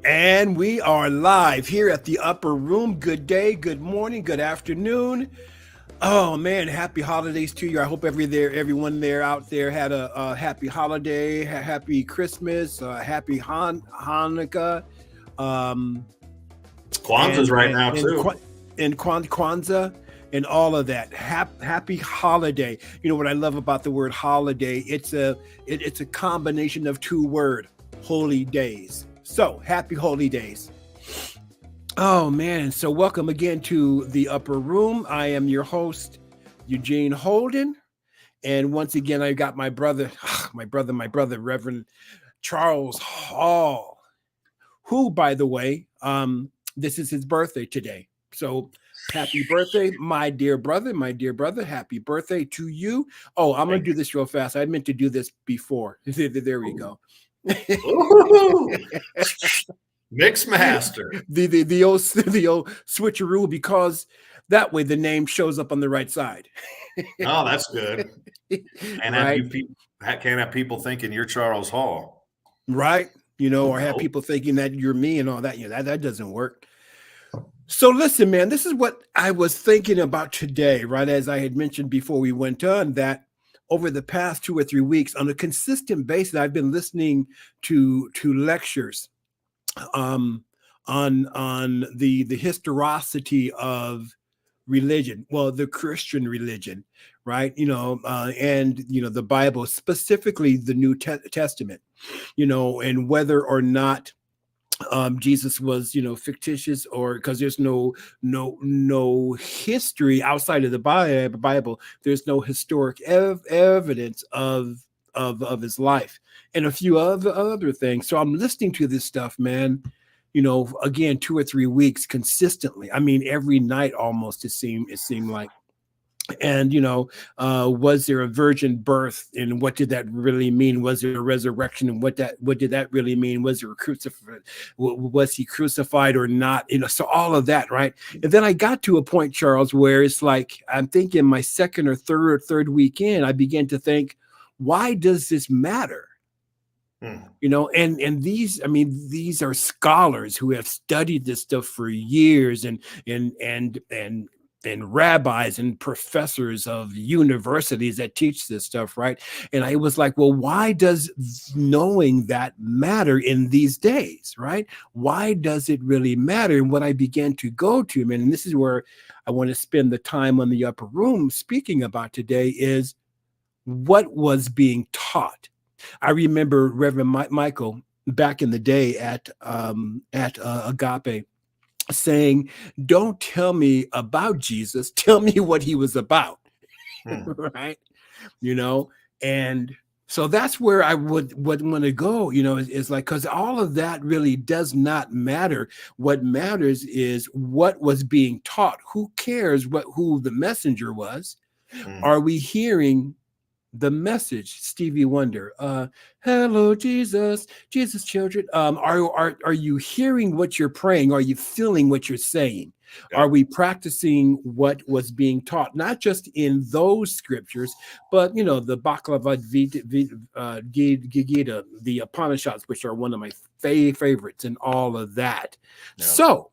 And we are live here at the Upper Room. Good day, good morning, good afternoon. Oh man, happy holidays to you. I hope everyone there out there had a happy holiday, happy Christmas, happy Hanukkah, um, Kwanzaa's right now too. and Kwanzaa and all of that. Happy holiday. You know what I love about the word holiday? It's a combination of two words, holy days. So happy holy days. Oh man, so welcome again to the Upper Room. I am your host, Eugene Holden. And once again, I got my brother, Reverend Charles Hall, who, by the way, this is his birthday today. So happy birthday, my dear brother, happy birthday to you. Oh, I'm going to do this real fast. I meant to do this before. There we go. Mix master. The old switcheroo, because that way the name shows up on the right side. Oh, that's good. And right? Can't have people thinking you're Charles Hall. Right. You know, or have people thinking that you're me and all that. You know, that doesn't work. So listen, man, this is what I was thinking about today, right? As I had mentioned before we went on, that over the past 2 or 3 weeks, on a consistent basis, I've been listening to lectures on the historicity of religion, well, the Christian religion, right? You know, and you know the Bible, specifically the New Testament, you know, and whether or not Jesus was, you know, fictitious, or because there's no history outside of the Bible. There's no historic evidence of his life and a few other things. So I'm listening to this stuff, man. You know, again, 2 or 3 weeks consistently. I mean, every night almost. It seemed like. And you know, was there a virgin birth, and what did that really mean? Was there a resurrection, and what did that really mean? Was there a crucified? Was he crucified or not? You know, so all of that, right? And then I got to a point, Charles, where it's like I'm thinking my second or third weekend, I began to think, why does this matter? You know, and these, I mean, these are scholars who have studied this stuff for years, and rabbis and professors of universities that teach this stuff, right? And I was like, well, why does knowing that matter in these days, right? Why does it really matter? And what I began to go to, man, and this is where I want to spend the time on the Upper Room speaking about today, is what was being taught. I remember Reverend Michael back in the day at Agape saying, don't tell me about Jesus, tell me what he was about. Right? You know, and so that's where I would want to go, you know, is like, because all of that really does not matter. What matters is what was being taught. Who cares who the messenger was? Are we hearing the message? Stevie Wonder, hello Jesus children. Are you hearing what you're praying? Are you feeling what you're saying? Yeah. Are we practicing what was being taught, not just in those scriptures, but you know, the Bhagavad Gita, the Upanishads, which are one of my favorites, and all of that. Yeah. So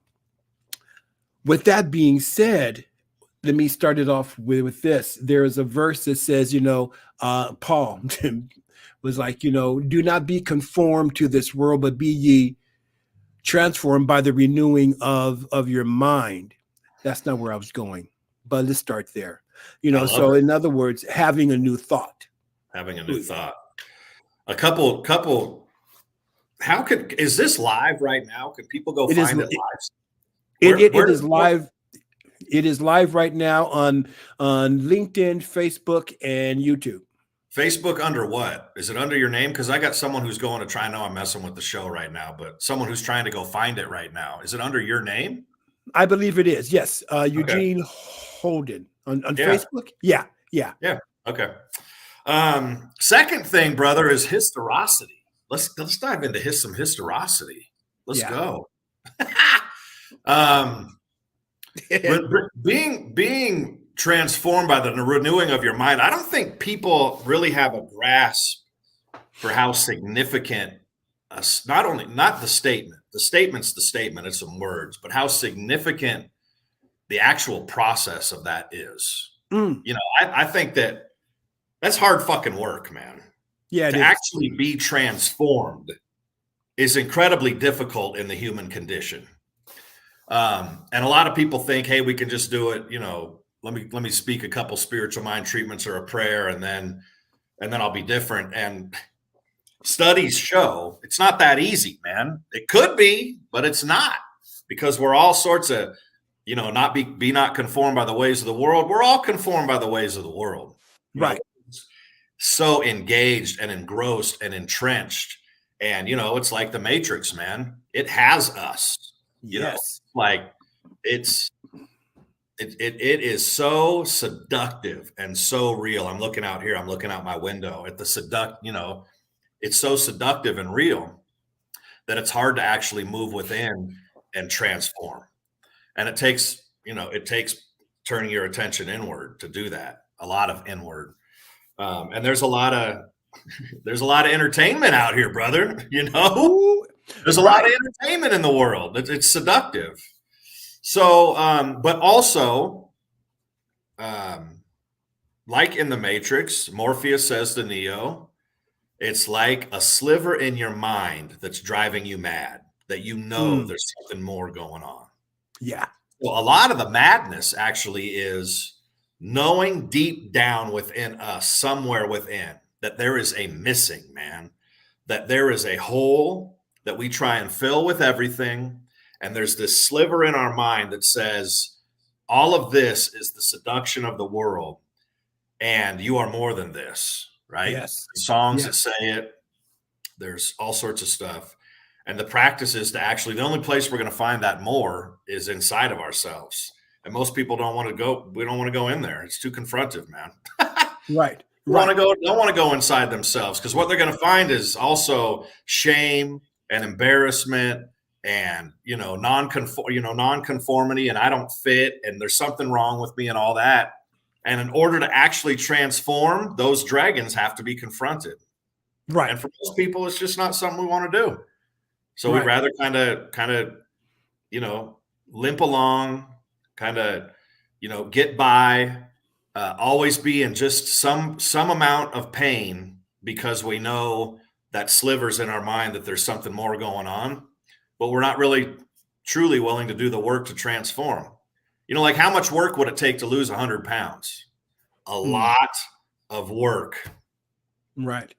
with that being said, let me start it off with this. There is a verse that says, you know, Paul was like, you know, do not be conformed to this world, but be ye transformed by the renewing of your mind. That's not where I was going, but let's start there. You know, so in other words, having a new thought. Having a new thought. A couple. Is this live right now? Can people go find it live? It is live. It is live right now on LinkedIn, Facebook, and YouTube. Facebook under what? Is it under your name? Because I got someone who's going to try. I know I'm messing with the show right now, but someone who's trying to go find it right now. Is it under your name? I believe it is. Yes, Eugene Holden on Facebook. Yeah. Okay. Second thing, brother, is historicity. Let's dive into some historicity. Let's go. But being transformed by the renewing of your mind, I don't think people really have a grasp for how significant not the statement. The statement's the statement. It's some words, but how significant the actual process of that is. Mm. You know, I think that's hard fucking work, man. Yeah, To actually be transformed is incredibly difficult in the human condition. And a lot of people think, hey, we can just do it, you know, let me speak a couple spiritual mind treatments or a prayer, and then I'll be different. And studies show it's not that easy, man. It could be, but it's not, because we're all sorts of, you know, be not conformed by the ways of the world. We're all conformed by the ways of the world. Right. So engaged and engrossed and entrenched. And, you know, it's like the Matrix, man. It has us. You know, like it is so seductive and so real. I'm looking out here. I'm looking out my window at the you know, it's so seductive and real that it's hard to actually move within and transform. And it takes turning your attention inward to do that. A lot of inward. And there's a lot of entertainment out here, brother. You know, there's a lot of entertainment in the world. It's seductive. So, but also, like in the Matrix, Morpheus says to Neo, it's like a sliver in your mind that's driving you mad, that you know there's something more going on. Yeah. Well, a lot of the madness actually is knowing deep down within us, somewhere within, that there is a missing, man, that there is a hole that we try and fill with everything. And there's this sliver in our mind that says, all of this is the seduction of the world, and you are more than this, right? Yes. Songs that say it. There's all sorts of stuff. And the practice is to actually, the only place we're going to find that more is inside of ourselves. And most people don't want to go. We don't want to go in there. It's too confrontive, man. Right. Don't want to go inside themselves, because what they're going to find is also shame and embarrassment and, you know, nonconformity, and I don't fit, and there's something wrong with me and all that. And in order to actually transform, those dragons have to be confronted. Right. And for most people, it's just not something we want to do. So we'd rather kind of, you know, limp along, kind of, you know, get by, always be in just some amount of pain, because we know that slivers in our mind that there's something more going on, but we're not really truly willing to do the work to transform. You know, like, how much work would it take to lose 100 pounds? A lot of work. Right.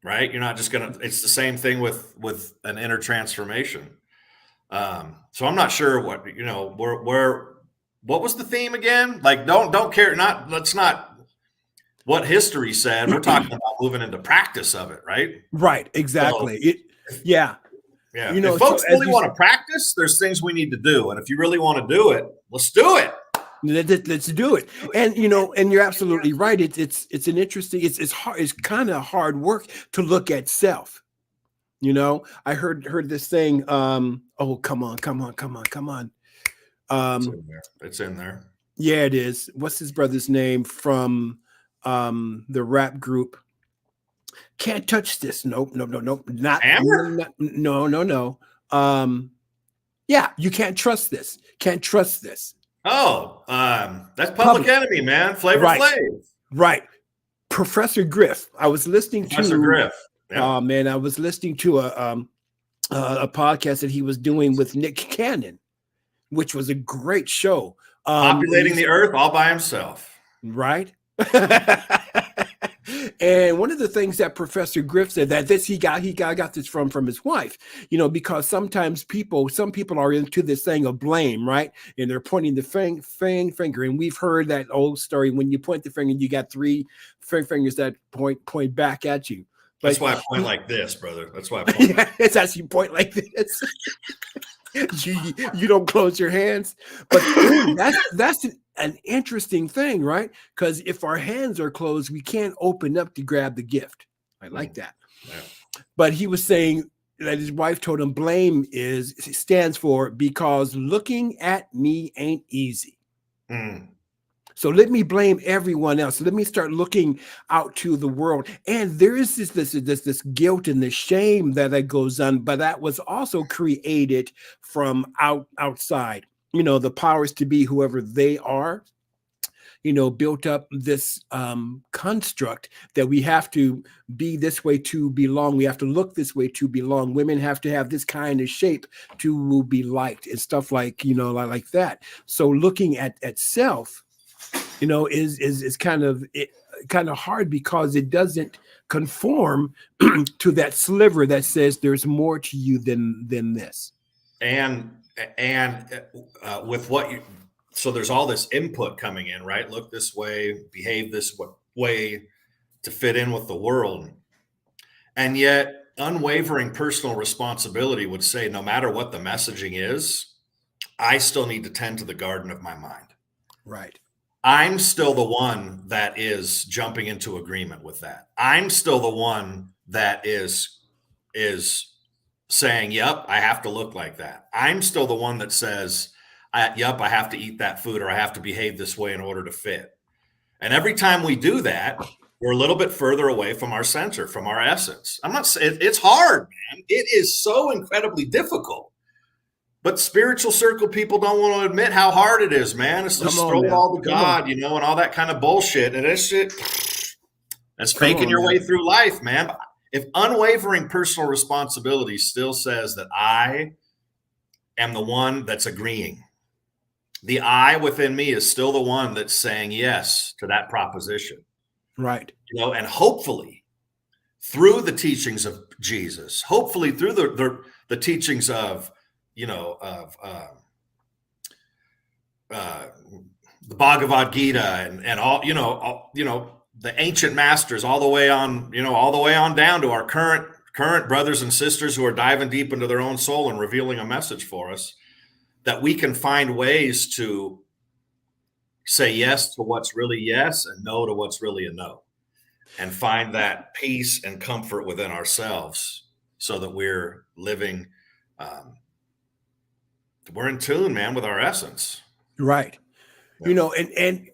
Right. You're not just it's the same thing with an inner transformation. So I'm not sure what, you know, what was the theme again? Like, don't care. Let's not what history said. We're talking about moving into practice of it. Right. Right. Exactly. So, yeah. You know, if folks really want to practice, there's things we need to do. And if you really want to do it, let's do it. Let's do it. And, you know, and you're absolutely right. It's an interesting, it's hard. It's kind of hard work to look at self. You know, I heard this thing. Oh, come on. It's in there. Yeah, it is. What's his brother's name from the rap group? Can't touch this. Nope. Not Hammer? No. Yeah, you can't trust this. Can't trust this. Oh, that's Public Enemy, man. Flavor Flav. Right. Professor Griff. I was listening Professor Griff. Yeah. Man, I was listening to a podcast that he was doing with Nick Cannon, which was a great show. Populating the earth all by himself. Right. And one of the things that Professor Griff said, that he got this from his wife, you know, because some people are into this thing of blame, right? And they're pointing the finger. And we've heard that old story, when you point the finger, you got three fingers that point back at you. But that's why I point like this, brother. That's why I point. Yeah, it's as you point like this. you don't close your hands. But that's an interesting thing, right? Because if our hands are closed, we can't open up to grab the gift. I like that. Yeah. But he was saying that his wife told him blame stands for because looking at me ain't easy. So let me blame everyone else. Let me start looking out to the world. And there is this guilt and the shame that goes on, but that was also created from outside. The powers to be, whoever they are, built up this construct that we have to be this way to belong. We have to look this way to belong. Women have to have this kind of shape to be liked and stuff like that. So looking at self, is kind of hard because it doesn't conform to that sliver that says there's more to you than this. And with what you, so there's all this input coming in, right? Look this way, behave this way to fit in with the world. And yet unwavering personal responsibility would say, no matter what the messaging is, I still need to tend to the garden of my mind. Right. I'm still the one that is jumping into agreement with that. I'm still the one that is saying, yep, I have to look like that. I'm still the one that says, yep, I have to eat that food, or I have to behave this way in order to fit. And every time we do that, we're a little bit further away from our center, from our essence. I'm not saying it's hard, man. It is so incredibly difficult. But spiritual circle people don't want to admit how hard it is, man. It's just throw it all to God, and all that kind of bullshit. And it's shit. That's faking your way through life, man. If unwavering personal responsibility still says that I am the one that's agreeing, the I within me is still the one that's saying yes to that proposition. Right. And hopefully through the teachings of Jesus, hopefully through the teachings of, the Bhagavad Gita and all, the ancient masters, all the way on down to our current brothers and sisters who are diving deep into their own soul and revealing a message for us, that we can find ways to say yes to what's really yes and no to what's really a no, and find that peace and comfort within ourselves so that we're living, we're in tune, man, with our essence. Right. Yeah. And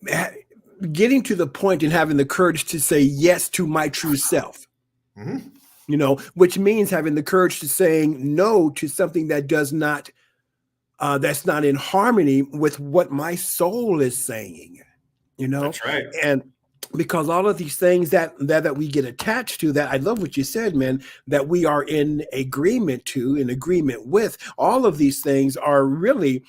getting to the point and having the courage to say yes to my true self, which means having the courage to saying no to something that does not, that's not in harmony with what my soul is saying, That's right. And because all of these things that we get attached to, that I love what you said, man, that we are in agreement with, all of these things are really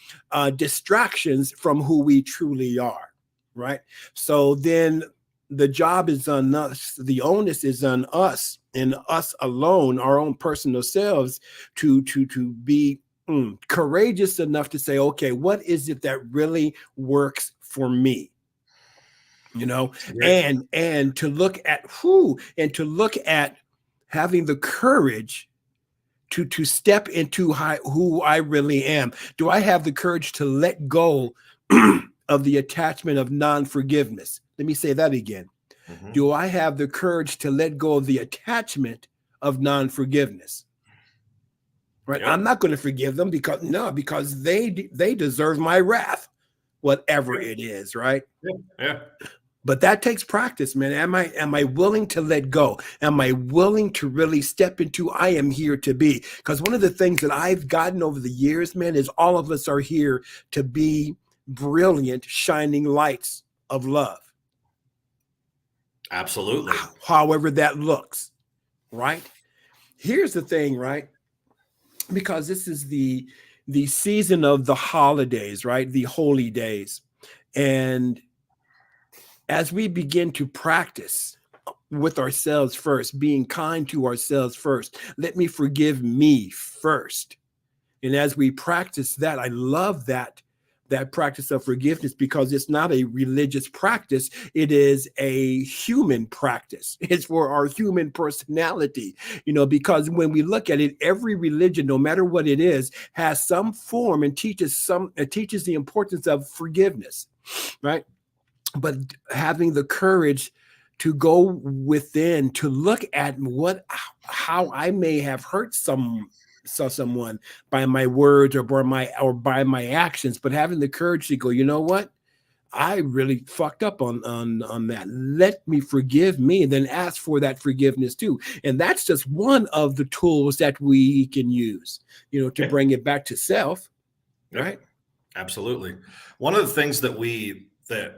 distractions from who we truly are. Right. So then the job is on us. The onus is on us and us alone, our own personal selves, to be courageous enough to say, okay, what is it that really works for me? And to look at having the courage to step into who I really am. Do I have the courage to let go of the attachment of non-forgiveness? Let me say that again. Do I have the courage to let go of the attachment of non-forgiveness? Right. Yep. I'm not going to forgive them because they deserve my wrath, whatever it is. Right. Yeah. But that takes practice, man. Am I willing to let go? Am I willing to really step into I am here to be? Because one of the things that I've gotten over the years, man, is all of us are here to be brilliant, shining lights of love. Absolutely. However that looks, right? Here's the thing, right? Because this is the season of the holidays, right? The holy days. And as we begin to practice with ourselves first, being kind to ourselves first, let me forgive me first. And as we practice that, I love that practice of forgiveness, because it's not a religious practice. It is a human practice. It's for our human personality, because when we look at it, every religion, no matter what it is, has some form and teaches the importance of forgiveness, right? But having the courage to go within, to look at how I may have hurt someone by my words or by my actions, but having the courage to go, you know what? I really fucked up on that. Let me forgive me, and then ask for that forgiveness too. And that's just one of the tools that we can use, to Yeah. bring it back to self, Yep. right? Absolutely. One of the things that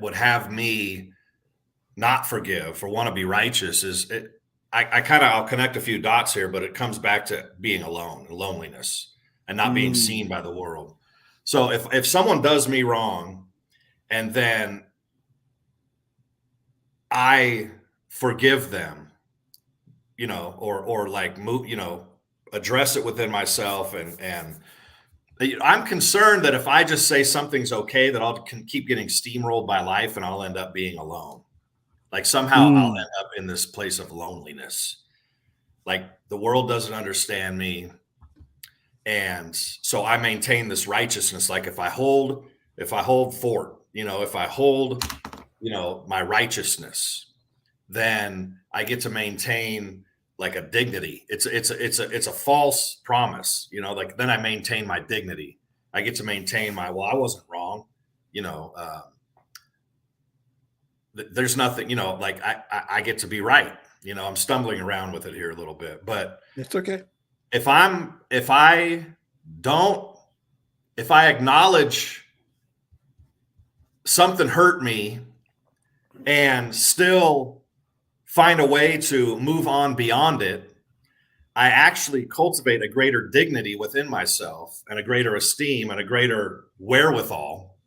would have me not forgive or want to be righteous is I'll connect a few dots here, but it comes back to being alone, loneliness, and not being Mm, seen by the world. So if someone does me wrong and then I forgive them, or like move, address it within myself, and I'm concerned that if I just say something's okay, that I'll keep getting steamrolled by life and I'll end up being alone. Like somehow I'll mm, end up in this place of loneliness. Like the world doesn't understand me. And so I maintain this righteousness. Like if I hold fort, if I hold, my righteousness, then I get to maintain like a dignity. It's a false promise, like then I maintain my dignity. I get to maintain well, I wasn't wrong, you know, there's nothing, like I get to be right. I'm stumbling around with it here a little bit, but it's okay. if I don't, if I acknowledge something hurt me and still find a way to move on beyond it, I actually cultivate a greater dignity within myself and a greater esteem and a greater wherewithal,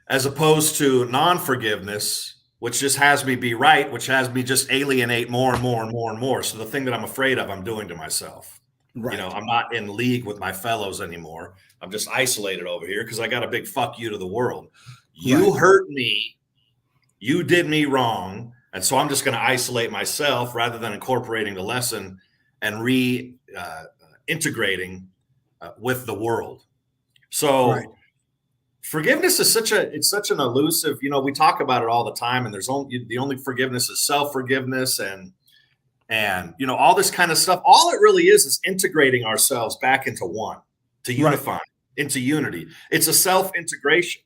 as opposed to non-forgiveness, which just has me be right, which has me just alienate more and more and more and more. So the thing that I'm afraid of, I'm doing to myself. Right. I'm not in league with my fellows anymore. I'm just isolated over here because I got a big fuck you to the world. You Right. hurt me. You did me wrong. And so I'm just going to isolate myself rather than incorporating the lesson and integrating with the world. Right. So forgiveness is it's such an elusive, we talk about it all the time, and the only forgiveness is self-forgiveness and all this kind of stuff. All it really is integrating ourselves back into one, to Right. unify into unity. It's a self-integration.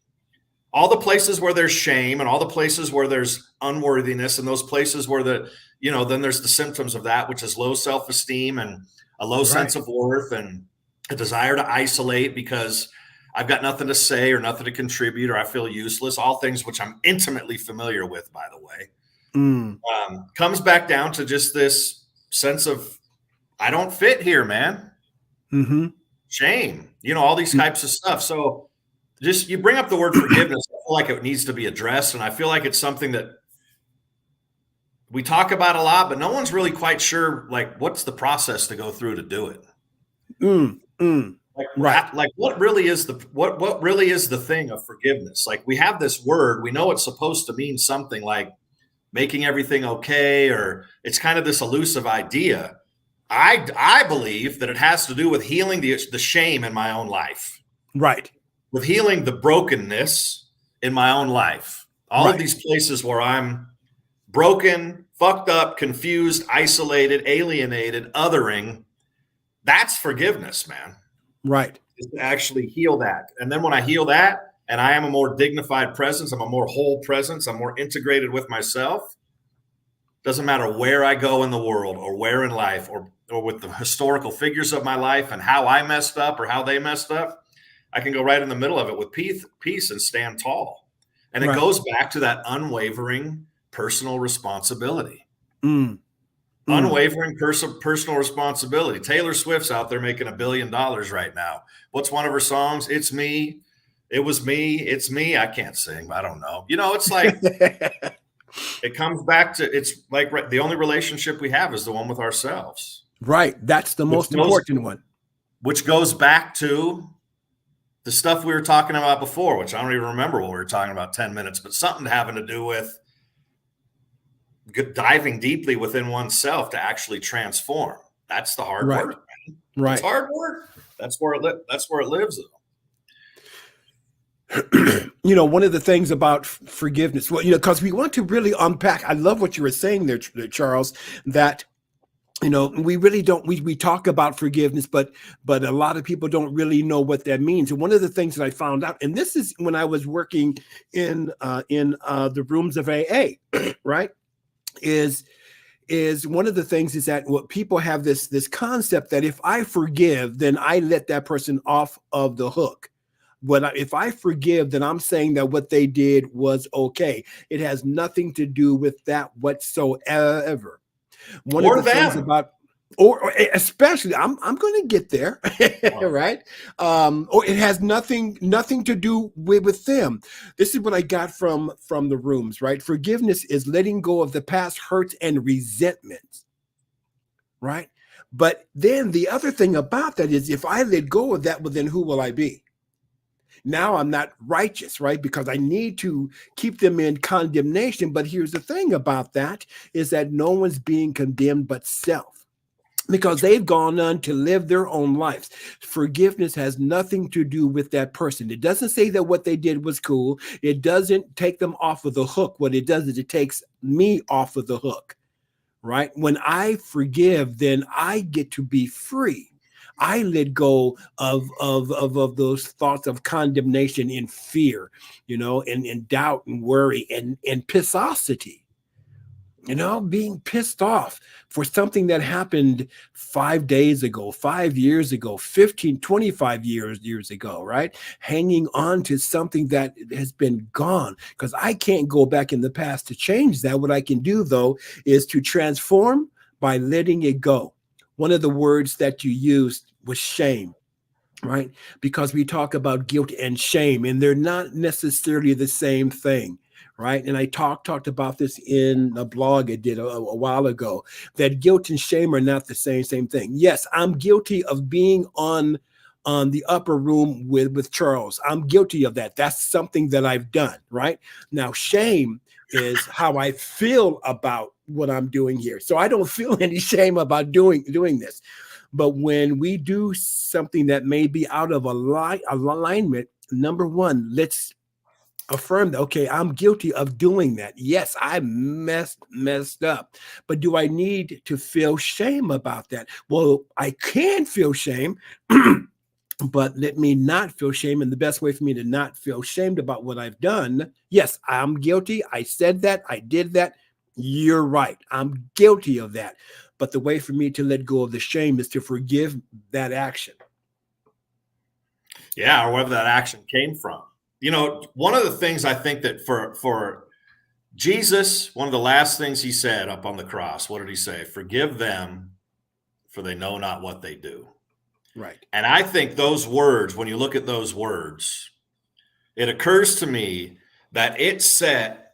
All the places where there's shame and all the places where there's unworthiness and those places where then there's the symptoms of that, which is low self-esteem and a low Right. sense of worth and a desire to isolate because I've got nothing to say or nothing to contribute or I feel useless. All things which I'm intimately familiar with, by the way. Mm, Comes back down to just this sense of I don't fit here, man. mm-hmm. Shame, all these types of stuff. So just you bring up the word forgiveness. I feel like it needs to be addressed, and I feel like it's something that we talk about a lot, but no one's really quite sure like what's the process to go through to do it. Like what really is what really is the thing of forgiveness? Like we have this word, we know it's supposed to mean something like making everything okay, or it's kind of this elusive idea. I believe that it has to do with healing the shame in my own life. Right. With healing the brokenness in my own life. All of these places where I'm broken, fucked up, confused, isolated, alienated, othering, that's forgiveness, man. Right. Is to actually heal that. And then when I heal that and I am a more dignified presence, I'm a more whole presence, I'm more integrated with myself. Doesn't matter where I go in the world or where in life or with the historical figures of my life and how I messed up or how they messed up. I can go right in the middle of it with peace and stand tall. And it goes back to that unwavering personal responsibility. Unwavering personal responsibility. Taylor Swift's out there making $1 billion right now. What's one of her songs? It's me. It was me. It's me. I can't sing. I don't know. It's like it comes back to it's like the only relationship we have is the one with ourselves. Right. That's the most important one. Which goes back to the stuff we were talking about before, which I don't even remember what we were talking about 10 minutes, but something having to do with diving deeply within oneself to actually transform. That's the hard work. Man. Right. It's hard work. That's where it lives. One of the things about forgiveness, well, because we want to really unpack. I love what you were saying there, Charles, that We really don't, we talk about forgiveness, but a lot of people don't really know what that means. And one of the things that I found out, and this is when I was working in the rooms of AA, right, is one of the things is that what people have this concept that if I forgive, then I let that person off of the hook. If I forgive, then I'm saying that what they did was okay. It has nothing to do with that whatsoever. One of Or the things them. about, or especially, I'm going to get there, right? Or it has nothing to do with them. This is what I got from the rooms, right? Forgiveness is letting go of the past hurts and resentments, right? But then the other thing about that is, if I let go of that, well, then who will I be? Now I'm not righteous, right? Because I need to keep them in condemnation. But here's the thing about that is that no one's being condemned but self, because they've gone on to live their own lives. Forgiveness has nothing to do with that person. It doesn't say that what they did was cool. It doesn't take them off of the hook. What it does is it takes me off of the hook, right? When I forgive, then I get to be free. I let go of those thoughts of condemnation and fear, and doubt and worry and pissosity, being pissed off for something that happened 5 days ago, 5 years ago, 15, 25 years ago, right? Hanging on to something that has been gone, because I can't go back in the past to change that. What I can do, though, is to transform by letting it go. One of the words that you used was shame, right? Because we talk about guilt and shame, and they're not necessarily the same thing, right? And I talked about this in a blog I did a while ago, that guilt and shame are not the same thing. Yes, I'm guilty of being on the upper room with Charles. I'm guilty of that. That's something that I've done, right? Now, shame is how I feel about what I'm doing here. So I don't feel any shame about doing this. But when we do something that may be out of alignment, number one, let's affirm that, okay, I'm guilty of doing that. Yes, I messed up. But do I need to feel shame about that? Well, I can feel shame, but let me not feel shame. And the best way for me to not feel shamed about what I've done, yes, I'm guilty. I said that. I did that. You're right. I'm guilty of that. But the way for me to let go of the shame is to forgive that action. Yeah, or wherever that action came from. One of the things I think that for Jesus, one of the last things he said up on the cross, what did he say? Forgive them, for they know not what they do. Right. And I think those words, when you look at those words, it occurs to me that it set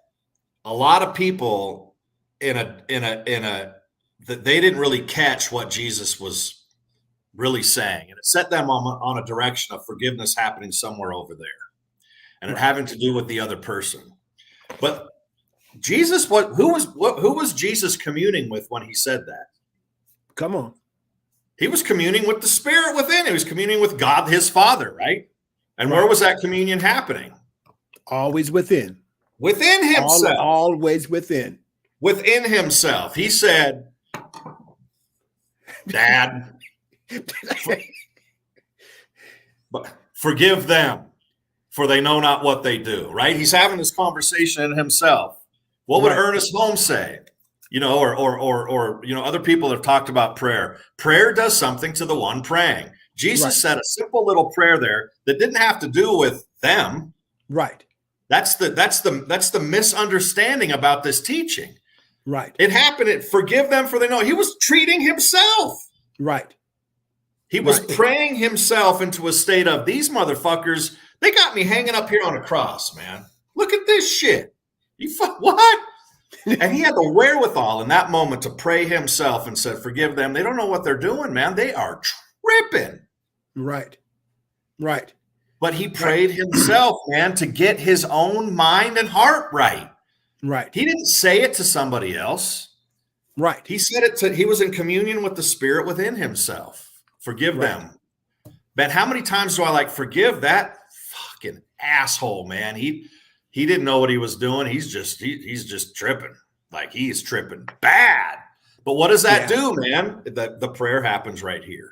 a lot of people in a that they didn't really catch what Jesus was really saying. And it set them on a direction of forgiveness happening somewhere over there, and it having to do with the other person. But Jesus, who was Jesus communing with when he said that? Come on. He was communing with the Spirit within. He was communing with God, his Father, right? And where was that communion happening? Always within. Within himself. Always within. Within himself. He said, Dad, forgive them, for they know not what they do, right? He's having this conversation in himself. What would Ernest Holmes say? Or other people have talked about prayer. Prayer does something to the one praying. Jesus said a simple little prayer there that didn't have to do with them. Right. That's the misunderstanding about this teaching. Right. It happened. Forgive them, for they know. He was treating himself. Right. He was praying himself into a state of, these motherfuckers, they got me hanging up here on a cross, man. Look at this shit. What? And he had the wherewithal in that moment to pray himself and said, forgive them. They don't know what they're doing, man. They are tripping. Right. Right. But he prayed himself, man, to get his own mind and heart right. Right. He didn't say it to somebody else. Right. He said it he was in communion with the Spirit within himself. Forgive them. Man, how many times do I forgive that fucking asshole, man? He didn't know what he was doing. He's just tripping. He's tripping bad. But what does that Yeah. do, man? The prayer happens right here.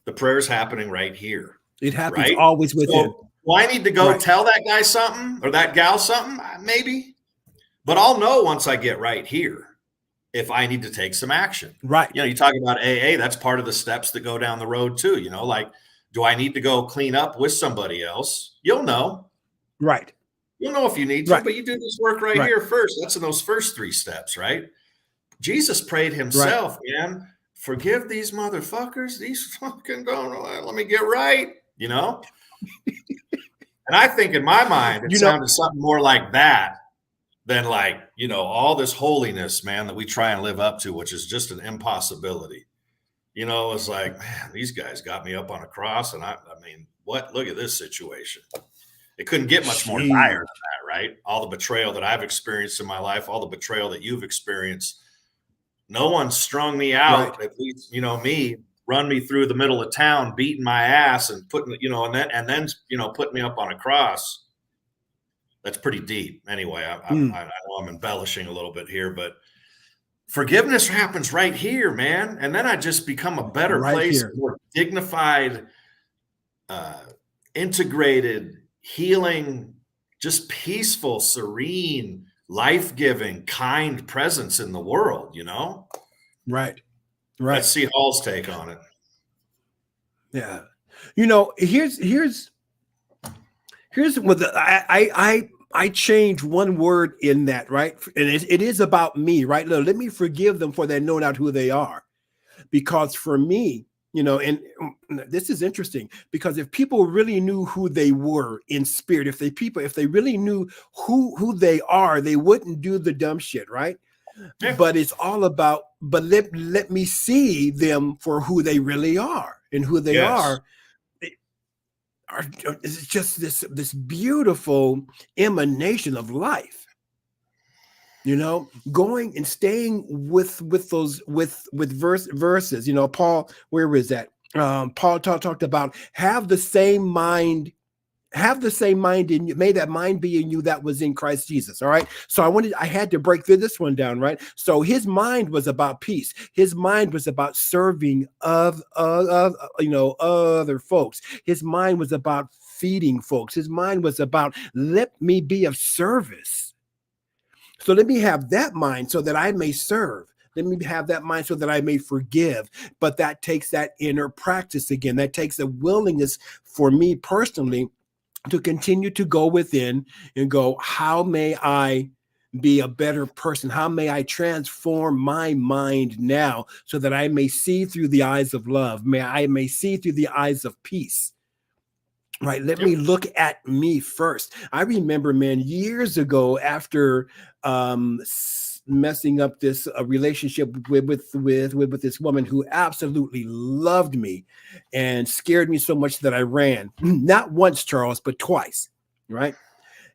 The prayer is happening right here. It happens Right? always within. So do I need to go Right. tell that guy something or that gal something? Maybe. But I'll know once I get right here if I need to take some action. Right. You know, you talk about AA, that's part of the steps that go down the road too. You know, like, do I need to go clean up with somebody else? You'll know. Right. You'll know if you need to, Right. but you do this work right here first. That's in those first 3 steps, right? Jesus prayed himself, man. Forgive these motherfuckers. These fucking don't let me get right, you know? And I think in my mind, it sounded something more like that than like, you know, all this holiness, man, that we try and live up to, which is just an impossibility. You know, it's like, man, these guys got me up on a cross. And I mean, what? Look at this situation. It couldn't get much more dire than that, right? All the betrayal that I've experienced in my life, all the betrayal that you've experienced. No one strung me out, at least, you know, me, run me through the middle of town, beating my ass and putting, you know, and then, you know, putting me up on a cross. That's pretty deep. Anyway, I know I'm embellishing a little bit here, but forgiveness happens right here, man. And then I just become a better place, more dignified, integrated, healing, just peaceful, serene, life-giving, kind presence in the world, you know? Right. Let's see Hall's take on it. Yeah. You know, here's what I change one word in that, right? And it is about me, right? Let me forgive them for they know not who they are. Because for me, you know, and this is interesting because if people really knew who they were in spirit, if they really knew who they are, they wouldn't do the dumb shit, right? Yeah. But it's all about, but let me see them for who they really are, and who they are. It's just this beautiful emanation of life. You know, going and staying with those verses. You know, Paul, where is that? Paul talked about have the same mind in you. May that mind be in you that was in Christ Jesus. All right. So I had to break through this one down, right? So his mind was about peace. His mind was about serving other folks. His mind was about feeding folks. His mind was about let me be of service. So let me have that mind so that I may serve. Let me have that mind so that I may forgive. But that takes that inner practice again. That takes a willingness for me personally to continue to go within and go, how may I be a better person? How may I transform my mind now so that I may see through the eyes of love? I may see through the eyes of peace. Right. Let me look at me first. I remember, man, years ago after messing up this relationship with this woman who absolutely loved me and scared me so much that I ran, not once, Charles, but twice. Right.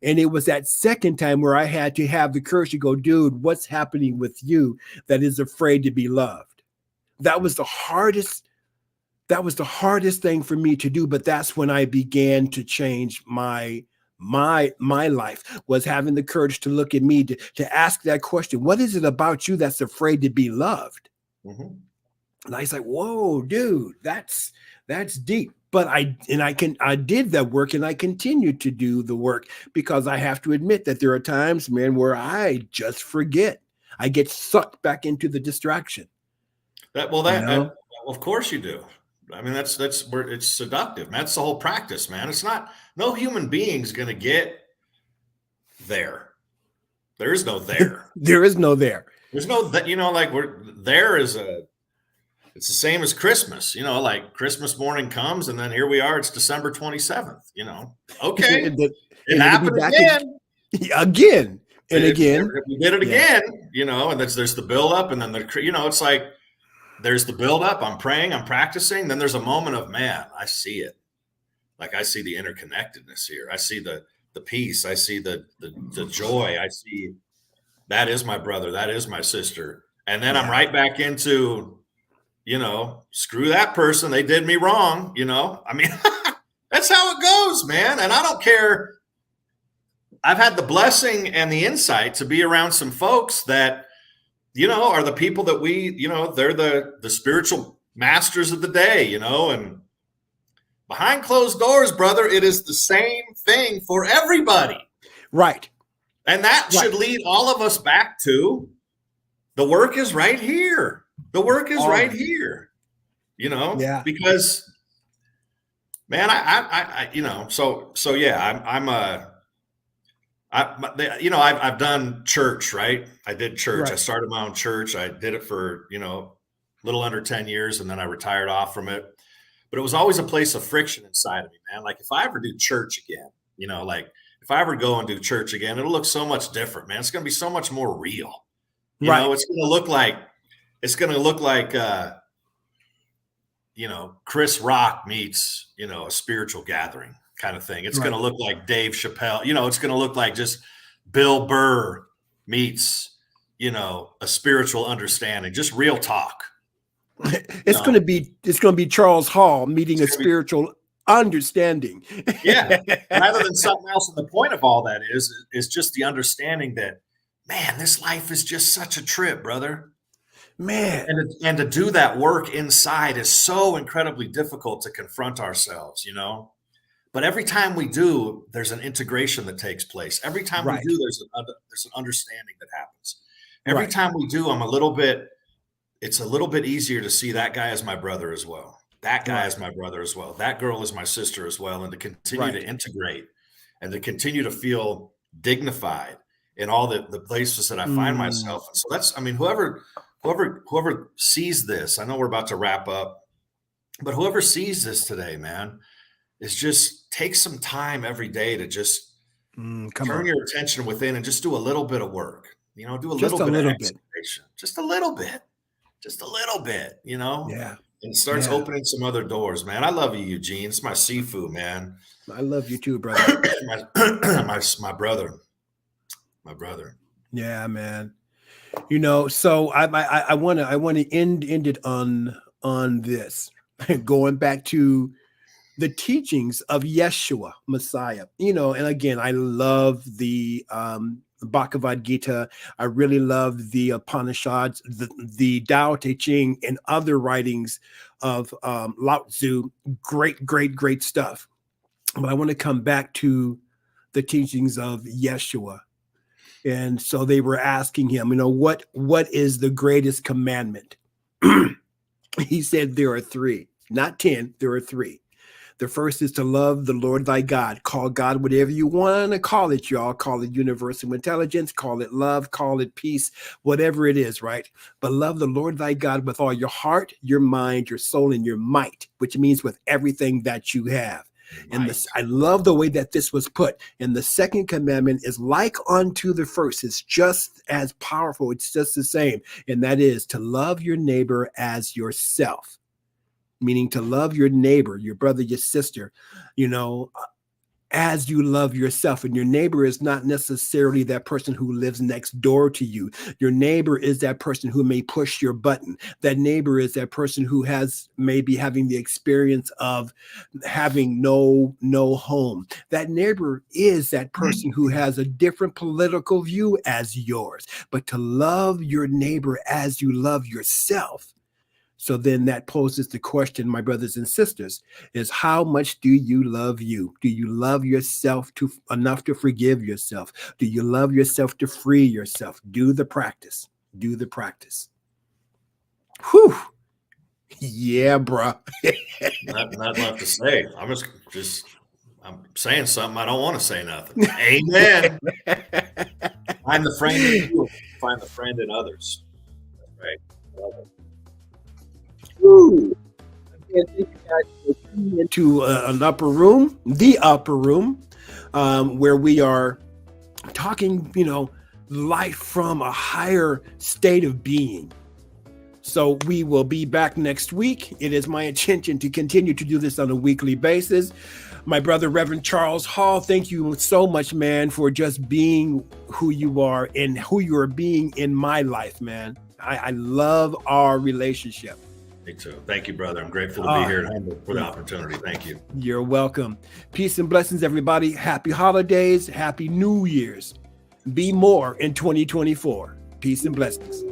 And it was that second time where I had to have the courage to go, dude, what's happening with you that is afraid to be loved? That was the hardest thing for me to do, but that's when I began to change my life, was having the courage to look at me, to ask that question. What is it about you that's afraid to be loved? Mm-hmm. And I was like, whoa, dude, that's deep. But I did that work, and I continue to do the work, because I have to admit that there are times, man, where I just forget. I get sucked back into the distraction. Of course you do. I mean, that's where it's seductive. That's the whole practice, man. It's not, no human being's going to get there. There is no there. There is no there. There's no, you know, like it's the same as Christmas, you know, like Christmas morning comes and then here we are, it's December 27th, you know, okay. It happened again. Again. And again. We did it again, you know, and there's the buildup, and then it's like, there's the buildup. I'm praying, I'm practicing. Then there's a moment of, man, I see it. Like I see the interconnectedness here. I see the peace. I see the joy. I see that is my brother. That is my sister. And then I'm right back into, you know, screw that person. They did me wrong. You know, I mean, that's how it goes, man. And I don't care. I've had the blessing and the insight to be around some folks that, are the people that they're the spiritual masters of the day, and behind closed doors, brother, it is the same thing for everybody. Right. And that should lead all of us back to the work is right here. The work is right here, Yeah. Because, man, I've done church, right? I did church. Right. I started my own church. I did it for, a little under 10 years, and then I retired off from it. But it was always a place of friction inside of me, man. Like, if I ever do church again, if I ever go and do church again, it'll look so much different, man. It's going to be so much more real. It's going to look like, Chris Rock meets, a spiritual gathering kind of thing. It's going to look like Dave Chappelle. It's going to look like just Bill Burr meets, a spiritual understanding, just real talk. It's going to be Charles Hall meeting a spiritual understanding. Yeah. Rather than something else. And the point of all that is just the understanding that, man, this life is just such a trip, brother. Man. And to do that work inside is so incredibly difficult to confront ourselves, But every time we do, there's an integration that takes place. Every time we do, there's an understanding that happens. Every time we do, it's a little bit easier to see that guy as my brother as well. That guy is my brother as well. That girl is my sister as well. And to continue to integrate and to continue to feel dignified in all the places that I find myself. And so that's, whoever sees this, I know we're about to wrap up, but whoever sees this today, man, is just take some time every day to just turn your attention within and just do a little bit of work, do a little bit of exploration, just a little bit, Yeah. And starts opening some other doors, man. I love you, Eugene. It's my Sifu, man. I love you too, brother. my brother. Yeah, man. So I want to end it on this, going back to the teachings of Yeshua, Messiah. And again, I love the Bhagavad Gita. I really love the Upanishads, the Tao Te Ching, and other writings of Lao Tzu. Great stuff. But I want to come back to the teachings of Yeshua. And so they were asking him, what is the greatest commandment? He said there are 3, not 10. There are 3. The first is to love the Lord thy God. Call God whatever you want to call it, y'all. Call it universal intelligence, call it love, call it peace, whatever it is, right? But love the Lord thy God with all your heart, your mind, your soul, and your might, which means with everything that you have. And I love the way that this was put. And the second commandment is like unto the first. It's just as powerful. It's just the same. And that is to love your neighbor as yourself. Meaning to love your neighbor, your brother, your sister, as you love yourself. And your neighbor is not necessarily that person who lives next door to you. Your neighbor is that person who may push your button. That neighbor is that person who may be having the experience of having no home. That neighbor is that person who has a different political view as yours. But to love your neighbor as you love yourself. So then that poses the question, my brothers and sisters, is how much do you love you? Do you love yourself enough to forgive yourself? Do you love yourself to free yourself? Do the practice. Do the practice. Whew. Yeah, bro. not enough to say. I'm saying something. I don't want to say nothing. Amen. Find the friend in you. Find the friend in others. Right. Love it. Woo. Again, thank you guys for tuning into the upper room, where we are talking, life from a higher state of being. So we will be back next week. It is my intention to continue to do this on a weekly basis. My brother, Reverend Charles Hall, thank you so much, man, for just being who you are and who you are being in my life, man. I love our relationship. Me too. Thank you, brother. I'm grateful to be here and humble for the opportunity. Thank you. You're welcome. Peace and blessings, everybody. Happy holidays. Happy New Year's. Be more in 2024. Peace and blessings.